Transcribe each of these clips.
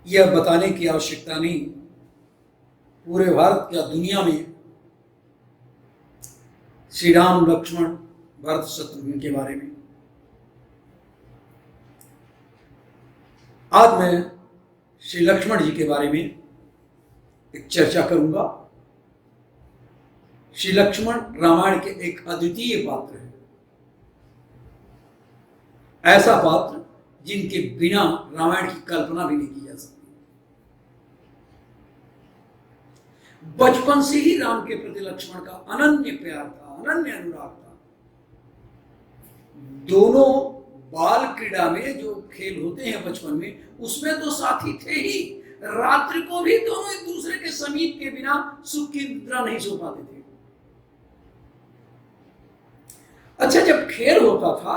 यह बताने की आवश्यकता नहीं पूरे भारत या दुनिया में श्री राम लक्ष्मण भरत शत्रुघ्न के बारे में। आज मैं श्री लक्ष्मण जी के बारे में एक चर्चा करूंगा। श्री लक्ष्मण रामायण के एक अद्वितीय पात्र हैं, ऐसा पात्र जिनके बिना रामायण की कल्पना भी नहीं की जा सकती। बचपन से ही राम के प्रति लक्ष्मण का अनन्य प्यार था, अनन्य अनुराग था। दोनों बाल क्रीड़ा में जो खेल होते हैं बचपन में, उसमें तो साथी थे ही। रात्रि को भी दोनों एक दूसरे के समीप के बिना सुख की निद्रा नहीं सो पाते थे। अच्छा, जब खेल होता था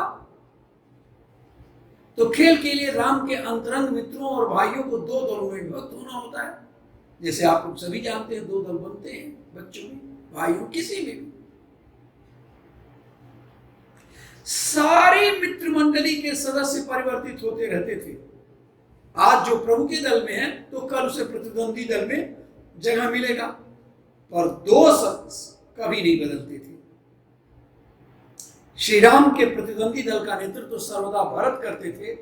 तो खेल के लिए राम के अंतरंग मित्रों और भाइयों को दो दलों में विभक्त होना होता है। जैसे आप लोग सभी जानते हैं, दो दल बनते हैं बच्चों में, भाइयों किसी में भी। सारी मित्र मंडली के सदस्य परिवर्तित होते रहते थे। आज जो प्रभु के दल में है तो कल उसे प्रतिद्वंदी दल में जगह मिलेगा, पर दो सदस्य कभी नहीं बदलते थे। श्री राम के प्रतिद्वंदी दल का नेतृत्व तो सर्वदा भरत करते थे,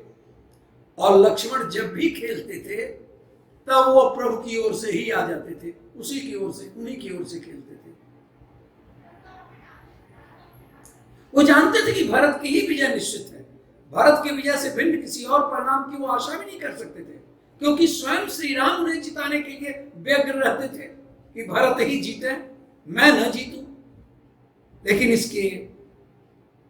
और लक्ष्मण जब भी खेलते थे तब वो प्रभु की ओर से ही आ जाते थे, उसी की ओर से, उन्हीं की ओर से खेलते थे। वो जानते थे कि भरत की ही विजय निश्चित है। भरत की विजय से भिन्न किसी और परिणाम की वो आशा भी नहीं कर सकते थे, क्योंकि स्वयं श्री राम उन्हें जिताने के लिए व्यग्र रहते थे कि भरत ही जीते, मैं न जीतूं। लेकिन इसके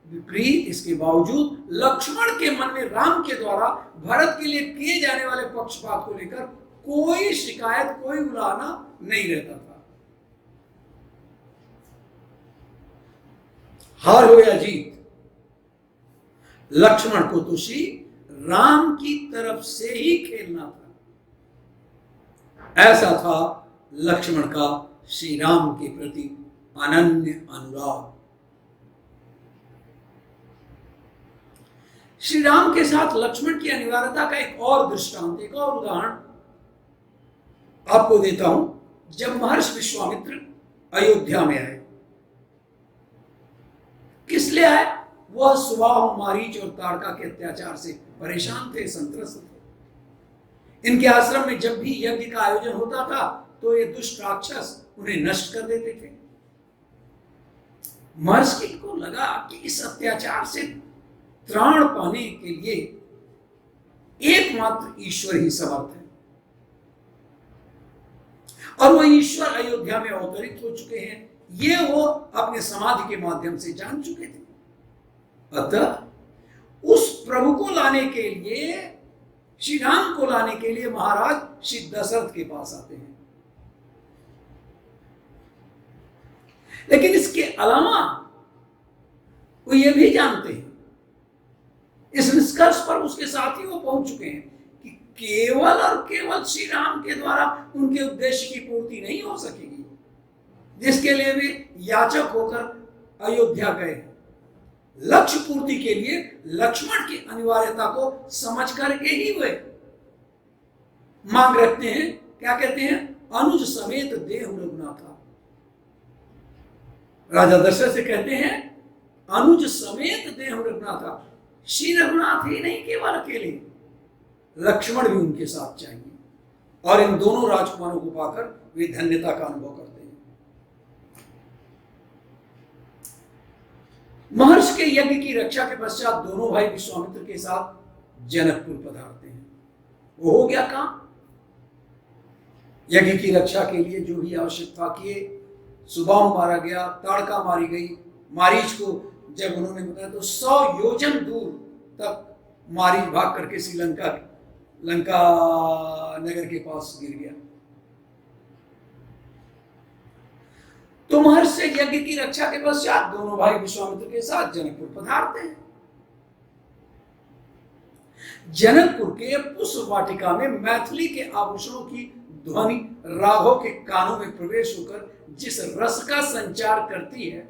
विपरीत, इसके बावजूद लक्ष्मण के मन में राम के द्वारा भरत के लिए किए जाने वाले पक्षपात को लेकर कोई शिकायत, कोई उलाहना नहीं रहता था। हार हो या जीत, लक्ष्मण को तो श्री राम की तरफ से ही खेलना था। ऐसा था लक्ष्मण का श्री राम के प्रति अनन्य अनुराग। श्री राम के साथ लक्ष्मण की अनिवार्यता का एक और दृष्टांत, एक और उदाहरण आपको देता हूं। जब महर्षि विश्वामित्र अयोध्या में आए, किस लिए आए? वह सुबाहु, मारीच और ताड़का के अत्याचार से परेशान थे, संत्रस्त थे। इनके आश्रम में जब भी यज्ञ का आयोजन होता था तो ये दुष्ट राक्षस उन्हें नष्ट कर देते थे। महर्षि को लगा कि इस अत्याचार से त्राण पाने के लिए एकमात्र ईश्वर ही समर्थ है, और वह ईश्वर अयोध्या में अवतरित हो चुके हैं। ये वो अपने समाधि के माध्यम से जान चुके थे। अतः उस प्रभु को लाने के लिए, श्री राम को लाने के लिए महाराज श्री दशरथ के पास आते हैं। लेकिन इसके अलावा वो ये भी जानते हैं, इस निष्कर्ष पर उसके साथ ही वो पहुंच चुके हैं कि केवल और केवल श्री राम के द्वारा उनके उद्देश्य की पूर्ति नहीं हो सकेगी, जिसके लिए वे याचक होकर अयोध्या गए। लक्ष्य पूर्ति के लिए लक्ष्मण की अनिवार्यता को समझ करके ही वे मांग रखते हैं। क्या कहते हैं? अनुज समेत देहु रघुनाथा। राजा दशरथ से कहते हैं, अनुज समेत देहु रघुनाथा। श्री रघुनाथ ही नहीं, केवल अकेले लक्ष्मण भी उनके साथ चाहिए। और इन दोनों राजकुमारों को पाकर वे धन्यता का अनुभव करते हैं। महर्षि के यज्ञ की रक्षा के पश्चात दोनों भाई विश्वामित्र के साथ जनकपुर पधारते हैं। वो हो गया काम। यज्ञ की रक्षा के लिए जो भी आवश्यकता किए, सुबाहु मारा गया, ताड़का मारी गई। मारीच को जब उन्होंने बताया तो 100 योजन दूर तक मारीच भाग करके श्रीलंका नगर के पास गिर गया। तो महर्षि यज्ञ की रक्षा के पश्चात दोनों भाई विश्वामित्र के साथ जनकपुर पधारते हैं। जनकपुर के पुष्प वाटिका में मैथिली के आभूषणों की ध्वनि राघव के कानों में प्रवेश होकर जिस रस का संचार करती है,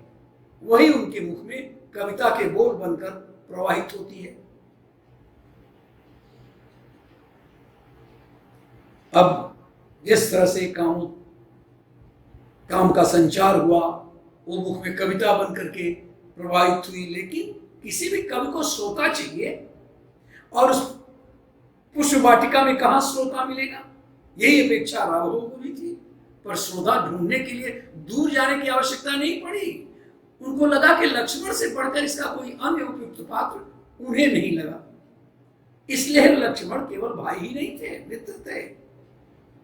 वही उनके मुख में कविता के बोल बनकर प्रवाहित होती है। अब जिस तरह से काम का संचार हुआ, वो मुख में कविता बन करके प्रवाहित हुई, लेकिन किसी भी कवि को श्रोता चाहिए, और उस पुष्प वाटिका में कहाँ श्रोता मिलेगा? यही अपेक्षा राघवों को भी थी, पर श्रोता ढूंढने के लिए दूर जाने की आवश्यकता नहीं पड़ी। उनको लगा कि लक्ष्मण से बढ़कर इसका कोई अन्य उपयुक्त पात्र उन्हें नहीं लगा, इसलिए लक्ष्मण केवल भाई ही नहीं थे, मित्र थे।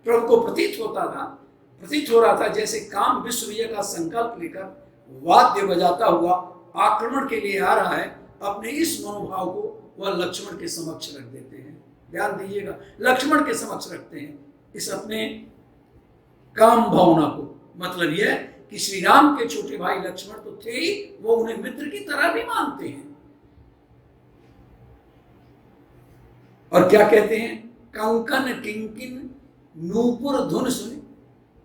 प्रभु को प्रतीत हो रहा था जैसे काम विश्व विजय का संकल्प लेकर वाद्य बजाता हुआ आक्रमण के लिए आ रहा है, अपने इस मनोभाव को वह लक्ष्मण के समक्ष रख देते हैं। ध्यान दीजिएगा, लक्ष्मण के समक्ष रखते हैं इस अपने काम भावना को। मतलब यह कि श्री राम के छोटे भाई लक्ष्मण तो थे ही, वो उन्हें मित्र की तरह भी मानते हैं। और क्या कहते हैं? कंकन किंकिन नूपुर धुन सुन,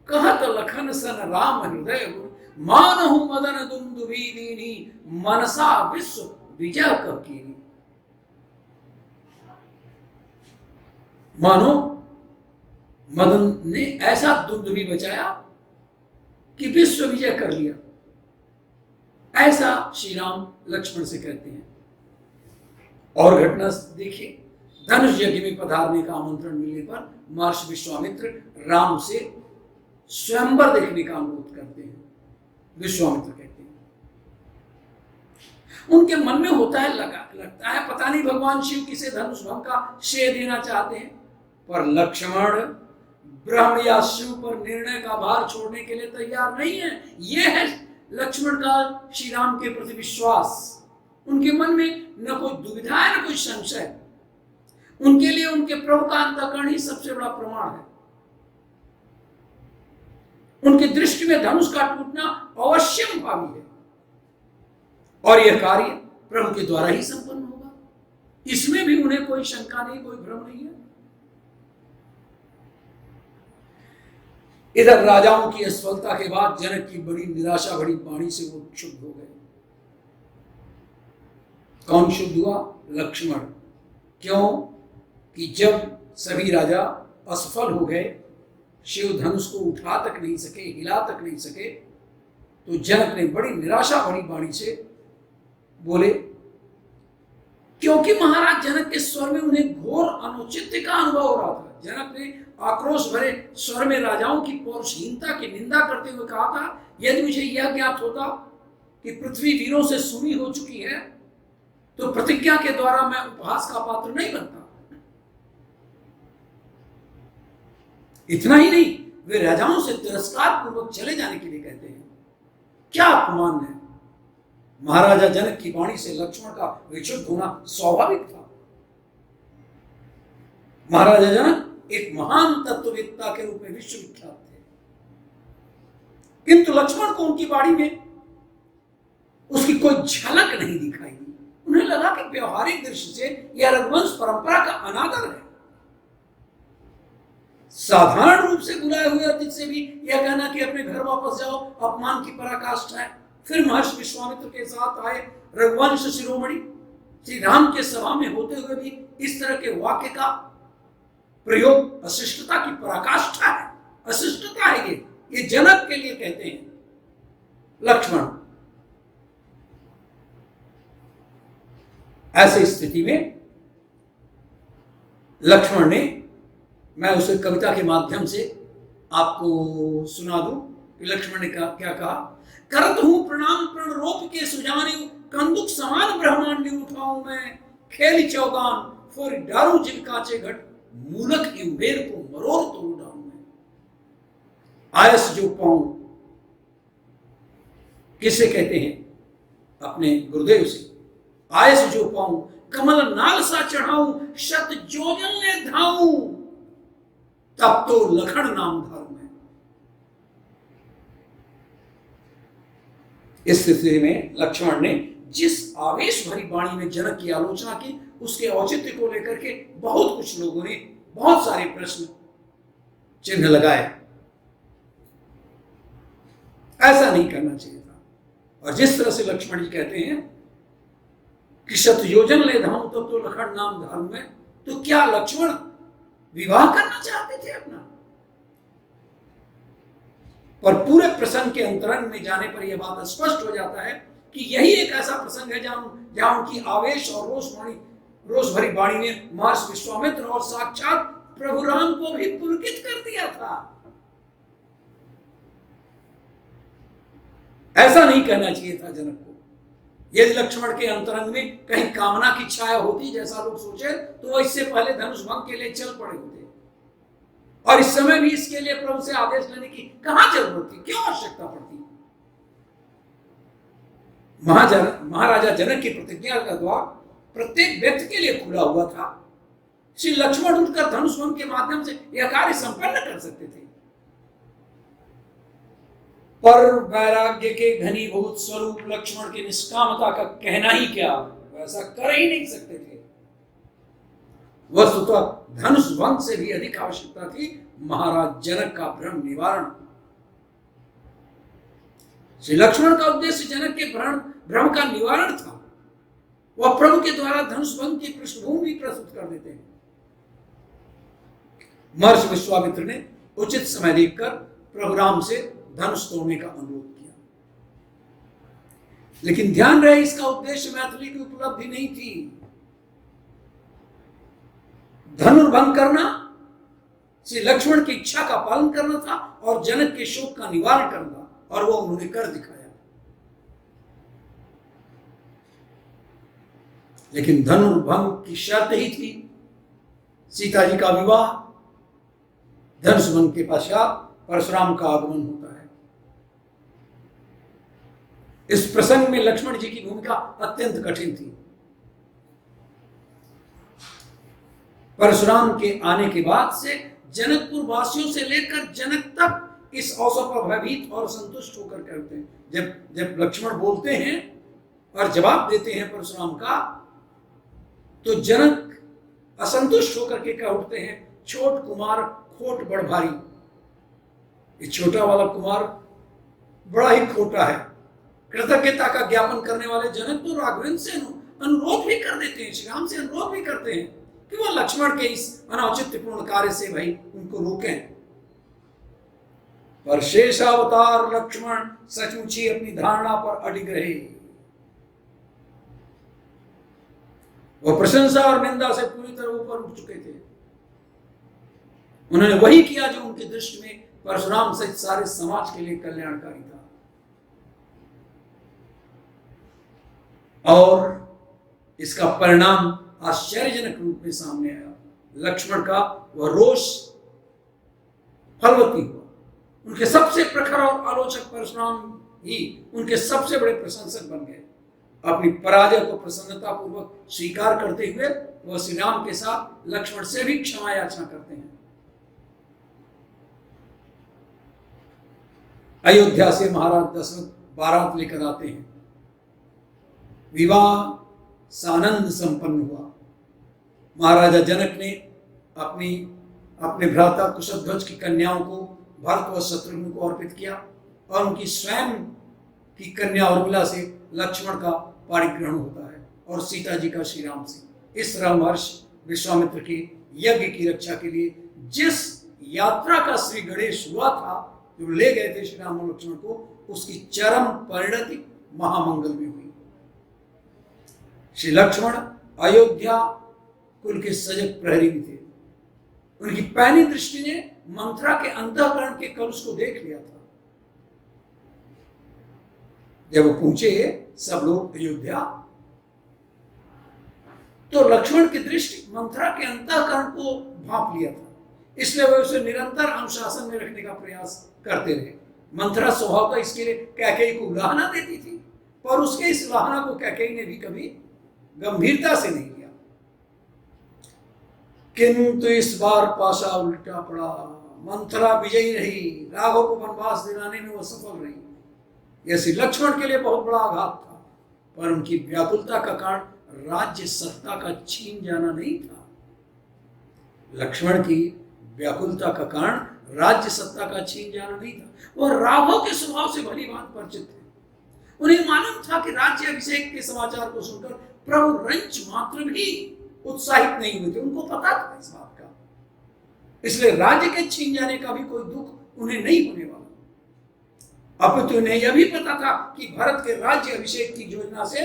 कहत लखन सन राम हृदय गुण, मानहु मदन दुंदुभि दीनी, मनसा विश्व विजय कर कीनी। मानो मदन ने ऐसा दुंदुभि बचाया कि विश्व विजय कर लिया, ऐसा श्री राम लक्ष्मण से कहते हैं। और घटना देखिए, धनुष यज्ञ में पधारने का आमंत्रण मिलने पर महर्षि विश्वामित्र राम से स्वयंवर देखने का अनुरोध करते हैं। विश्वामित्र कहते हैं, उनके मन में होता है, लगता है पता नहीं भगवान शिव किसे धनुष भंग का श्रेय देना चाहते हैं, पर लक्ष्मण ब्रह्म या शिव पर निर्णय का भार छोड़ने के लिए तैयार नहीं है। यह है लक्ष्मण का श्री राम के प्रति विश्वास। उनके मन में न कोई दुविधा है, न कोई संशय। उनके लिए उनके प्रभु का अंतःकरण ही सबसे बड़ा प्रमाण है। उनकी दृष्टि में धनुष का टूटना अवश्यम भावी है, और यह कार्य प्रभु के द्वारा ही संपन्न होगा। इसमें भी उन्हें कोई शंका नहीं, कोई भ्रम नहीं है। इधर राजाओं की असफलता के बाद जनक की बड़ी निराशा भरी वाणी से वो क्षुब्ध हो गए। कौन शुद्ध हुआ? लक्ष्मण। क्यों? कि जब सभी राजा असफल हो गए, शिव धनुष को उठा तक नहीं सके, हिला तक नहीं सके, तो जनक ने बड़ी निराशा भरी वाणी से बोले, क्योंकि महाराज जनक के स्वर में उन्हें घोर अनुचित्य का अनुभव हो रहा था। जनक ने आक्रोश भरे स्वर में राजाओं की पौरुषहीनता की निंदा करते हुए कहा था, यदि मुझे यह ज्ञात होता कि पृथ्वी वीरों से सुनी हो चुकी है, तो प्रतिज्ञा के द्वारा मैं उपहास का पात्र नहीं बनता। इतना ही नहीं, वे राजाओं से तिरस्कार पूर्वक चले जाने के लिए कहते हैं। क्या अपमान है! महाराजा जनक की वाणी से लक्ष्मण का विक्षुब्ध होना स्वाभाविक था। महाराजा जनक एक महान तत्ववेत्ता के रूप में विश्वविख्यात थे, किंतु लक्ष्मण को उनकी वाणी में उसकी कोई झलक नहीं दिखाई दी। उन्हें लगा कि व्यवहारिक दृष्टि से यह रघुवंश परंपरा का अनादर है। साधारण रूप से बुलाए हुए अतिथि से भी यह कहना कि अपने घर वापस जाओ अपमान की पराकाष्ठा है। फिर महर्षि विश्वामित्र के साथ आए रघुवंश शिरोमणि श्री राम के सभा में होते हुए भी इस तरह के वाक्य का प्रयोग अशिष्टता की पराकाष्ठा है, अशिष्टता है। ये जनक के लिए कहते हैं लक्ष्मण। ऐसी स्थिति में लक्ष्मण ने, मैं उसे कविता के माध्यम से आपको सुना दूं कि लक्ष्मण ने क्या कहा। करत हूं प्रणाम प्रणरोप के सुजानी, कंदुक समान ब्रह्मांड उठाऊं मैं, खेल चौगान फोर डारू जिन काचे घट, मूलक की उबेर को मरोड़ तोड़ डालूं मैं। आयस जो पाऊं, किसे कहते हैं? अपने गुरुदेव से। आयस जो पाऊं कमल नाल सा चढ़ाऊं, शत जोजन ले धाऊं, तब तो लखन नाम धर्म है। इस स्थिति में लक्ष्मण ने जिस आवेश भरी वाणी में जनक की आलोचना की, उसके औचित्य को लेकर के बहुत कुछ लोगों ने बहुत सारे प्रश्न चिन्ह लगाए। ऐसा नहीं करना चाहिए था। और जिस तरह से लक्ष्मण जी कहते हैं कि शत योजन ले धाऊं तब तो लखन नाम धर्म है, तो क्या लक्ष्मण विवाह करना चाहते थे अपना। पर पूरे प्रसंग के अंतरंग में जाने पर यह बात स्पष्ट हो जाता है कि यही एक ऐसा प्रसंग है जहां उनकी आवेश और रोष भरी वाणी ने महर्षि विश्वामित्र और साक्षात प्रभु राम को भी पुलकित कर दिया था। ऐसा नहीं कहना चाहिए था जनक को। यदि लक्ष्मण के अंतरंग में कहीं कामना की छाया होती, जैसा लोग सोचे, तो वो इससे पहले धनुष भंग के लिए चल पड़े होते, और इस समय भी इसके लिए प्रभु से आदेश लेने की कहां जरूरत थी, क्यों आवश्यकता पड़ती। महाराजा जनक की प्रतिज्ञा का द्वार प्रत्येक व्यक्ति के लिए खुला हुआ था। श्री लक्ष्मण उठकर धनुष भंग के माध्यम से यह कार्य संपन्न कर सकते थे, पर वैराग्य के घनीभूत स्वरूप लक्ष्मण की निष्कामता का कहना ही क्या, वैसा कर ही नहीं सकते थे। वस्तुतः धनुष भंग से भी अधिक आवश्यकता थी महाराज जनक का भ्रम निवारण। श्री लक्ष्मण का उद्देश्य जनक के भ्रम का निवारण था। वह प्रभु के द्वारा धनुष भंग की पृष्ठभूमि प्रस्तुत कर देते हैं। महर्षि विश्वामित्र ने उचित समय देखकर प्रभु राम से धनुष तोड़ने का अनुरोध किया, लेकिन ध्यान रहे इसका उद्देश्य मैथिली की उपलब्धि नहीं थी। धनुर्भंग करना श्री लक्ष्मण की इच्छा का पालन करना था और जनक के शोक का निवारण करना, और वो उन्होंने कर दिखाया। लेकिन धनुर्भंग की शर्त ही थी सीता जी का विवाह। धनुष भंग के पश्चात परशुराम का आगमन होता है। इस प्रसंग में लक्ष्मण जी की भूमिका अत्यंत कठिन थी। परशुराम के आने के बाद से जनकपुर वासियों से लेकर जनक तक इस अवसर पर भयभीत और संतुष्ट होकर करते हैं। जब लक्ष्मण बोलते हैं और जवाब देते हैं परशुराम का, तो जनक असंतुष्ट होकर के कह उठते हैं, छोट कुमार खोट बड़ भारी। ये छोटा वाला कुमार बड़ा ही खोटा है। कृतज्ञता का ज्ञापन करने वाले जनक तो राघवेंद्र से अनुरोध भी कर देते हैं, श्री राम से अनुरोध भी करते हैं कि वो लक्ष्मण के इस अनौचित्यपूर्ण कार्य से भाई उनको रोकें। पर शेषावतार लक्ष्मण सचमुच ही अपनी धारणा पर अडिग रहे। वह प्रशंसा और निंदा से पूरी तरह ऊपर उठ चुके थे। उन्होंने वही किया जो उनकी दृष्टि में परशुराम सहित सारे समाज के लिए कल्याणकारी था। और इसका परिणाम आश्चर्यजनक रूप में सामने आया। लक्ष्मण का वह रोष फलवती हुआ। उनके सबसे प्रखर और आलोचक परशुराम ही उनके सबसे बड़े प्रशंसक बन गए। अपनी पराजय को प्रसन्नता पूर्वक स्वीकार करते हुए वह श्री राम के साथ लक्ष्मण से भी क्षमा याचना करते हैं। अयोध्या से महाराज दशरथ बारात लेकर आते हैं। विवाह सानंद संपन्न हुआ। महाराजा जनक ने अपने भ्राता कुशध्वज की कन्याओं को भरत व शत्रुघ्न को अर्पित किया, और उनकी स्वयं की कन्या उर्मिला से लक्ष्मण का पाणिग्रहण होता है और सीता जी का श्री राम से। इस तरह महर्षि विश्वामित्र के यज्ञ की रक्षा के लिए जिस यात्रा का श्री गणेश हुआ था, जो ले गए थे श्री राम और लक्ष्मण को, उसकी चरम परिणति महामंगल में हुई। श्री लक्ष्मण अयोध्या कुल के सजग प्रहरी भी थे। उनकी पैनी दृष्टि ने मंथरा के अंतःकरण के कलश को देख लिया था। जब वो पहुंचे सब लोग अयोध्या, तो लक्ष्मण की दृष्टि मंथरा के अंतःकरण को भांप लिया था। इसलिए वे उसे निरंतर अनुशासन में रखने का प्रयास करते रहे। मंथरा स्वभाव का इसके लिए कैकेयी को उलाहना देती थी, पर उसके इस उलाहना को कैकेयी ने भी कभी गंभीरता से नहीं लिया। किंतु इस बार पासा उल्टा पड़ा। मंथरा विजयी रही। राघव को वनवास दिलाने में वह सफल रही। यह श्री लक्ष्मण के लिए बहुत बड़ा आघात था, पर उनकी व्याकुलता का कारण राज्य सत्ता का छीन जाना नहीं था। लक्ष्मण की व्याकुलता का कारण राज्य सत्ता का छीन जाना नहीं था। वह राघव के स्वभाव से भली बात परिचित थे। उन्हें मालूम था कि राज्य अभिषेक के समाचार को सुनकर प्रभु रंच मात्र भी उत्साहित नहीं हुए थे। उनको पता था इस बात का। इसलिए राज्य के छीन जाने का भी कोई दुख उन्हें नहीं होने वाला। अपितु उन्हें यह भी पता था कि भरत के राज्य अभिषेक की योजना से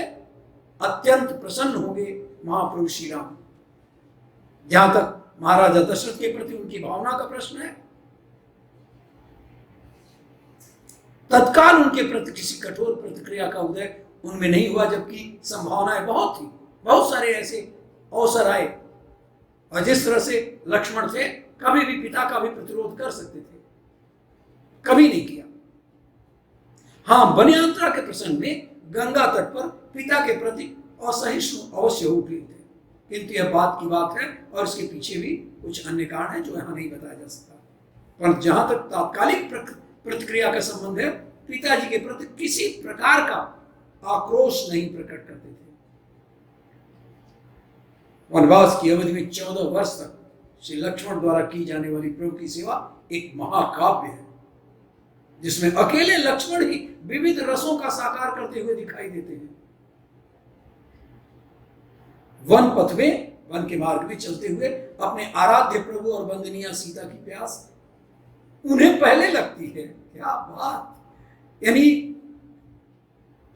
अत्यंत प्रसन्न होंगे महाप्रभु श्री राम। जहां तक महाराजा दशरथ के प्रति उनकी भावना का प्रश्न है, तत्काल उनके प्रति किसी कठोर प्रतिक्रिया का उदय उनमें नहीं हुआ, जबकि संभावनाएं बहुत थी। बहुत सारे ऐसे अवसर आए और जिस तरह से लक्ष्मण थे, कभी भी पिता का भी प्रतिरोध कर सकते थे, कभी नहीं किया। हाँ, वनयात्रा के प्रसंग में गंगा तट पर पिता के प्रति असहिष्णु अवश्य हो उठे थे, किंतु यह बात की बात है और इसके पीछे भी कुछ अन्य कारण है जो यहां नहीं बताया जा सकता। पर जहां तक तात्कालिक प्रतिक्रिया का संबंध है, पिताजी के प्रति किसी प्रकार का आक्रोश नहीं प्रकट करते थे। वनवास की अवधि में 14 वर्ष तक श्री लक्ष्मण द्वारा की जाने वाली प्रभु की सेवा एक महाकाव्य है, जिसमें अकेले लक्ष्मण ही विविध रसों का साकार करते हुए दिखाई देते हैं। वन पथ में, वन के मार्ग में चलते हुए अपने आराध्य प्रभु और वंदनीय सीता की प्यास उन्हें पहले लगती है। क्या बात! यानी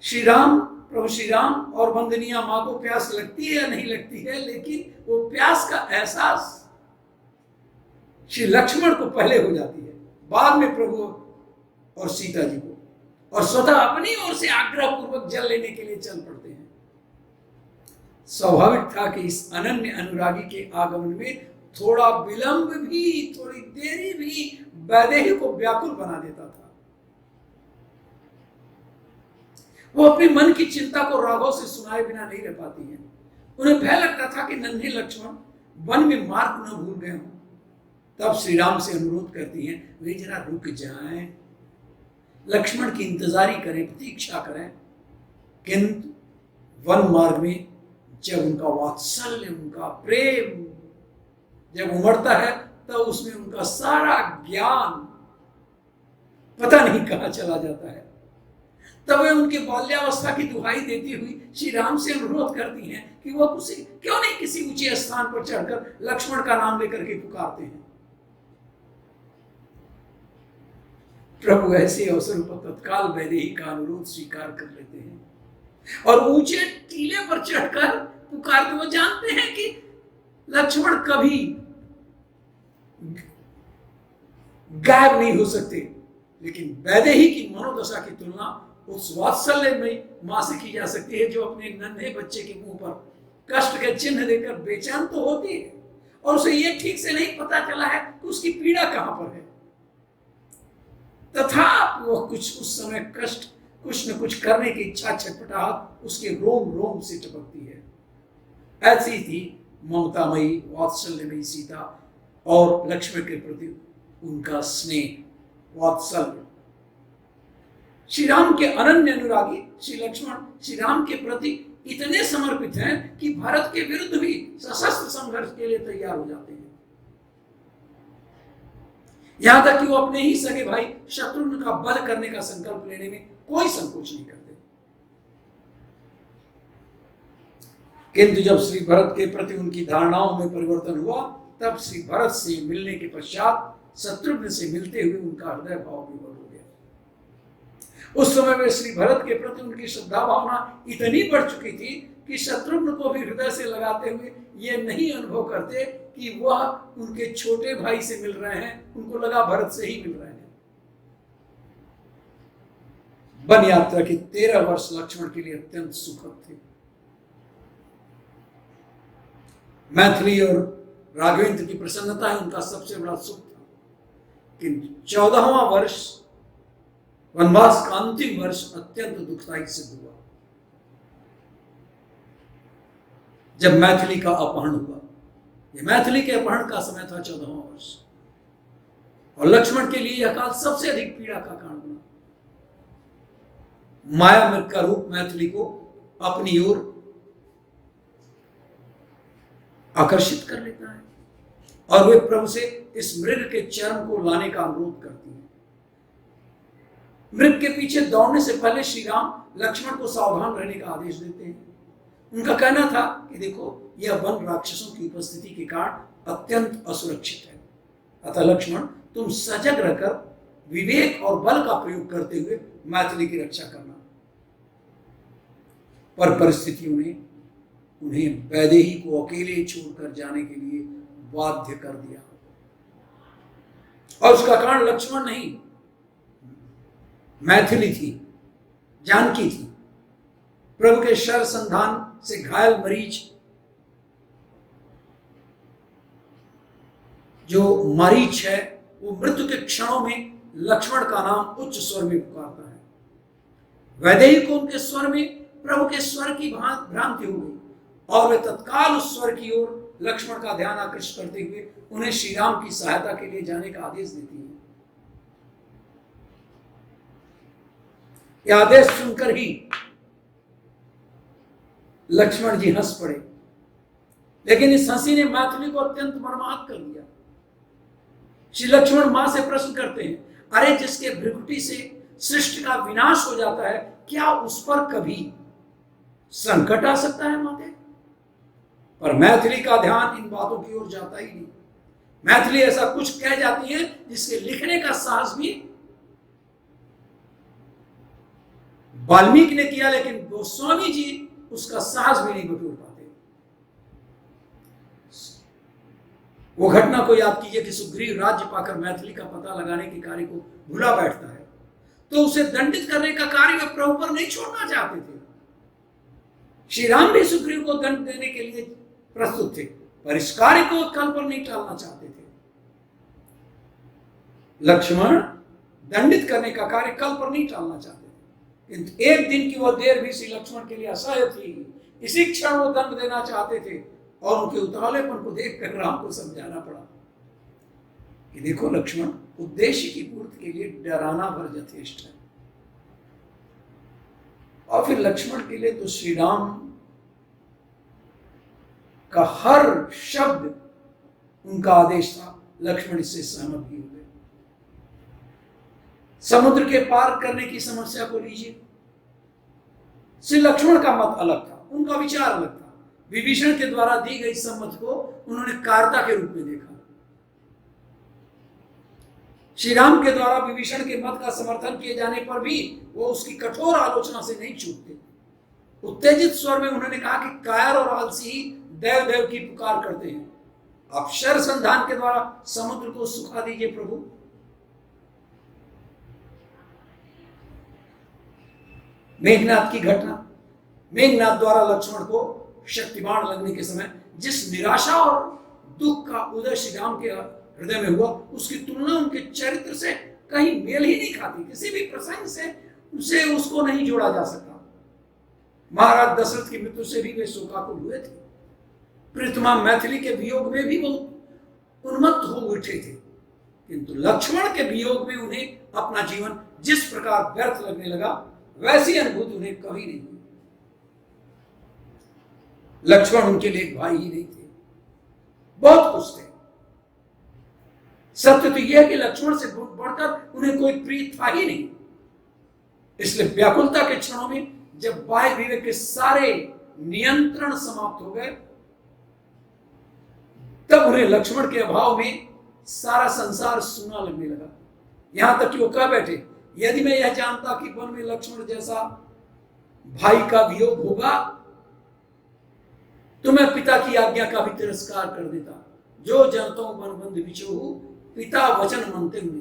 श्री राम, प्रभु श्री राम और वंदनीय मां को प्यास लगती है या नहीं लगती है, लेकिन वो प्यास का एहसास श्री लक्ष्मण को पहले हो जाती है, बाद में प्रभु और सीता जी को, और स्वतः अपनी ओर से आग्रह पूर्वक जल लेने के लिए चल पड़ते हैं। स्वाभाविक था कि इस अनन्य अनुरागी के आगमन में थोड़ा विलंब भी, थोड़ी देरी भी वैदेही को व्याकुल बना देता था। वो अपने मन की चिंता को राघव से सुनाए बिना नहीं रह पाती है। उन्हें भय लगता था कि नन्हे लक्ष्मण वन में मार्ग न भूल गए हों। तब श्री राम से अनुरोध करती हैं, वे जरा रुक जाएं, लक्ष्मण की इंतजारी करें, प्रतीक्षा करें। किंतु वन मार्ग में जब उनका वात्सल्य, उनका प्रेम जब उमड़ता है, तब उसमें उनका सारा ज्ञान पता नहीं कहां चला जाता है। तब वे उनके बाल्यावस्था की दुहाई देती हुई श्री राम से अनुरोध करती हैं कि वह उसे क्यों नहीं किसी ऊंचे स्थान पर चढ़कर लक्ष्मण का नाम लेकर के पुकारते हैं। प्रभु ऐसे अवसर पर तत्काल वैदेही का अनुरोध स्वीकार कर लेते हैं और ऊंचे टीले पर चढ़कर पुकारते। वो जानते हैं कि लक्ष्मण कभी गायब नहीं हो सकते, लेकिन वैदेही की मनोदशा की तुलना उस वात्सल्य में मां से की जा सकती है, जो अपने नन्हे बच्चे के मुंह पर कष्ट के चिन्ह देकर बेचैन तो होती है, और उसे ये ठीक से नहीं पता चला है कि उसकी पीड़ा कहां पर है, तथा वह कुछ उस समय कष्ट, कुछ न कुछ करने की इच्छा, छटपटाहट उसके रोम रोम से टपकती है। ऐसी थी ममतामयी, वात्सल्यमयी सीता और लक्ष्मण के प्रति उनका स्नेह, वात्सल्य। श्री राम के अनन्य अनुरागी श्री लक्ष्मण श्री राम के प्रति इतने समर्पित हैं कि भारत के विरुद्ध भी सशस्त्र संघर्ष के लिए तैयार हो जाते हैं। यहां तक कि वो अपने ही सगे भाई शत्रुघ्न का वध करने का संकल्प लेने में कोई संकोच नहीं करते। किंतु जब श्री भरत के प्रति उनकी धारणाओं में परिवर्तन हुआ, तब श्री भरत से मिलने के पश्चात शत्रुघ्न से मिलते हुए उनका हृदय भाव विवल हो गया। उस समय में श्री भरत के प्रति उनकी श्रद्धा भावना इतनी बढ़ चुकी थी कि शत्रुघ्न को भी हृदय से लगाते हुए ये नहीं अनुभव करते कि वह उनके छोटे भाई से मिल रहे हैं, उनको लगा भरत से ही मिल रहे हैं। वन यात्रा के 13 वर्ष लक्ष्मण के लिए अत्यंत सुखद थे। मैथिली और राघवेंद्र की प्रसन्नता ही उनका सबसे बड़ा सुख था। किंतु 14वां वर्ष, वनवास का अंतिम वर्ष, अत्यंत दुखदायी सिद्ध हुआ जब मैथिली का अपहरण हुआ। यह मैथिली के अपहरण का समय था 14वां वर्ष, और लक्ष्मण के लिए यह काल सबसे अधिक पीड़ा का कारण बना। माया मृग का रूप मैथिली को अपनी ओर आकर्षित कर लेता है और वे प्रभु से इस मृग के चर्म को लाने का अनुरोध करती है। मृग के पीछे दौड़ने से पहले श्री राम लक्ष्मण को सावधान रहने का आदेश देते हैं। उनका कहना था कि देखो, यह वन राक्षसों की उपस्थिति के कारण अत्यंत असुरक्षित है, अतः लक्ष्मण, तुम सजग रहकर विवेक और बल का प्रयोग करते हुए मैथिली की रक्षा करना। पर परिस्थितियों ने उन्हें वैदेही को अकेले छोड़कर जाने के लिए बाध्य कर दिया, और उसका कारण लक्ष्मण नहीं, मैथिली थी, जानकी थी। प्रभु के शर संधान से घायल मरीच, जो मरीच है, वो मृत्यु के क्षणों में लक्ष्मण का नाम उच्च स्वर में पुकारता है। वैदेही को उनके स्वर में प्रभु के स्वर की भ्रांति हो गई, और वे तत्काल उस स्वर की ओर लक्ष्मण का ध्यान आकृष्ट करते हुए उन्हें श्री राम की सहायता के लिए जाने का आदेश देती है। यह आदेश सुनकर ही लक्ष्मण जी हंस पड़े, लेकिन इस हंसी ने मैथिली को अत्यंत मर्माहत कर दिया। श्री लक्ष्मण मां से प्रश्न करते हैं, अरे जिसके भृकुटी से सृष्टि का विनाश हो जाता है, क्या उस पर कभी संकट आ सकता है माते? पर मैथिली का ध्यान इन बातों की ओर जाता ही नहीं। मैथिली ऐसा कुछ कह जाती है जिसके लिखने का साहस भी वाल्मीकि ने किया, लेकिन गोस्वामी जी उसका साहस भी नहीं बटोर पाते। वो घटना को याद कीजिए कि सुग्रीव राज्य पाकर मैथिली का पता लगाने के कार्य को भुला बैठता है, तो उसे दंडित करने का कार्य वे प्रभु पर नहीं छोड़ना चाहते थे। श्री राम भी सुग्रीव को दंड देने के लिए प्रस्तुत थे, पर इस कार्य को कल पर नहीं टालना चाहते थे। लक्ष्मण दंडित करने का कार्य कल पर नहीं टालना चाहते थे, किंतु एक दिन की वह देर भी श्री लक्ष्मण के लिए असह्य थी। इसी क्षण वो दंड देना चाहते थे, और उनके उतावलेपन को देखकर राम को समझाना पड़ा कि देखो लक्ष्मण, उद्देश्य की पूर्ति के लिए डराना भर यथेष्ट है। और फिर लक्ष्मण के लिए तो श्री राम का हर शब्द उनका आदेश था। लक्ष्मण इससे सहमत भी हो गए। समुद्र के पार करने की समस्या को लीजिए। श्री लक्ष्मण का मत अलग था, उनका विचार अलग था। विभीषण के द्वारा दी गई सम्मति को उन्होंने कार्ता के रूप में देखा। श्री राम के द्वारा विभीषण के मत का समर्थन किए जाने पर भी वो उसकी कठोर आलोचना से नहीं चूकते। उत्तेजित स्वर में उन्होंने कहा कि कायर और आलसी ही देव देव की पुकार करते हैं। आप शर संधान के द्वारा समुद्र को सुखा दीजिए प्रभु। मेघनाथ की घटना, मेघनाथ द्वारा लक्ष्मण को शक्तिबाण लगने के समय जिस निराशा और दुख का उदय श्री राम के हृदय में हुआ, उसकी तुलना उनके चरित्र से कहीं मेल ही नहीं खाती। किसी भी प्रसंग से उसे उसको नहीं जोड़ा जा सकता। महाराज दशरथ की मृत्यु से भी वे शोकाकुल हुए थे। प्रीतमा मैथिली के वियोग में भी बहुत उन्मत्त हो उठे थे, किंतु लक्ष्मण के वियोग में उन्हें अपना जीवन जिस प्रकार व्यर्थ लगने लगा, वैसी अनुभूति उन्हें कभी नहीं हुई। लक्ष्मण उनके लिए एक भाई ही नहीं थे, बहुत कुछ थे। सत्य तो यह है कि लक्ष्मण से बढ़कर उन्हें कोई प्रिय था ही नहीं। इसलिए व्याकुलता के क्षणों में जब बाह्य विवेक के सारे नियंत्रण समाप्त हो गए, तब उन्हें लक्ष्मण के अभाव में सारा संसार सूना लगने लगा। यहां तक कि वो कह बैठे, यदि मैं यह जानता कि वन में लक्ष्मण जैसा भाई का वियोग होगा, तो मैं पिता की आज्ञा का भी तिरस्कार कर देता। जो जनतों वन बंध बिछोहु, पिता वचन मानते हुए।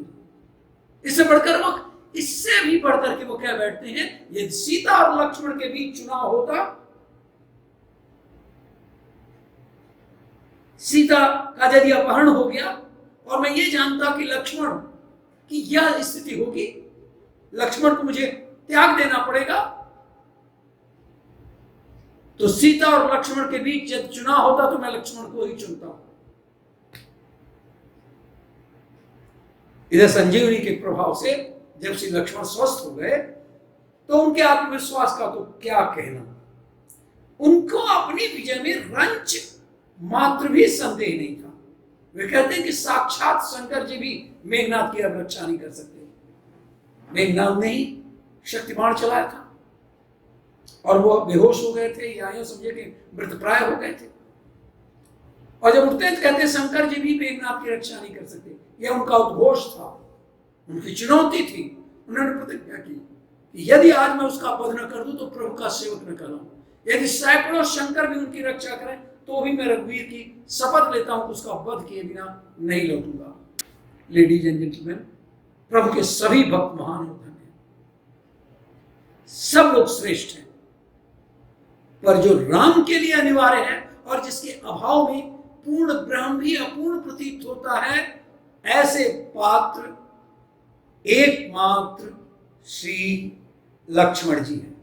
इससे बढ़कर वो, इससे भी बढ़कर के वो क्या बैठते हैं, यदि सीता और लक्ष्मण के बीच चुनाव होता, सीता का यदि अपहरण हो गया और मैं ये जानता कि लक्ष्मण की यह स्थिति होगी, लक्ष्मण को मुझे त्याग देना पड़ेगा, तो सीता और लक्ष्मण के बीच जब चुनाव होता तो मैं लक्ष्मण को ही चुनता। इधर संजीवनी के प्रभाव से जब श्री लक्ष्मण स्वस्थ हो गए, तो उनके आत्मविश्वास का तो क्या कहना। उनको अपनी विजय में रंच मात्र भी संदेह नहीं था। वे कहते हैं कि साक्षात शंकर जी भी मेघनाथ की अब रक्षा नहीं कर सकते। मेघनाथ ने ही शक्तिबाण चलाया था और वो बेहोश हो गए थे, या यूं समझे कि मृतप्राय हो गए थे। और जब उठते थे कहते शंकर जी भी मेघनाथ की रक्षा नहीं कर सकते। यह उनका उद्घोष था, उनकी चुनौती थी। उन्होंने प्रतिज्ञा की कि यदि आज मैं उसका वध न कर दूं तो प्रभु का सेवक न कहलाऊं। यदि सैकड़ों शंकर भी उनकी रक्षा करें तो भी मैं रघुवीर की शपथ लेता हूं कि उसका वध किए बिना नहीं लौटूंगा। लेडीज एंड जेंटलमैन, प्रभु के सभी भक्त महान और धन्य हैं, सब लोग श्रेष्ठ हैं, पर जो राम के लिए अनिवार्य है और जिसके अभाव में पूर्ण ब्रह्म भी अपूर्ण प्रतीत होता है, ऐसे पात्र एकमात्र श्री लक्ष्मण जी हैं।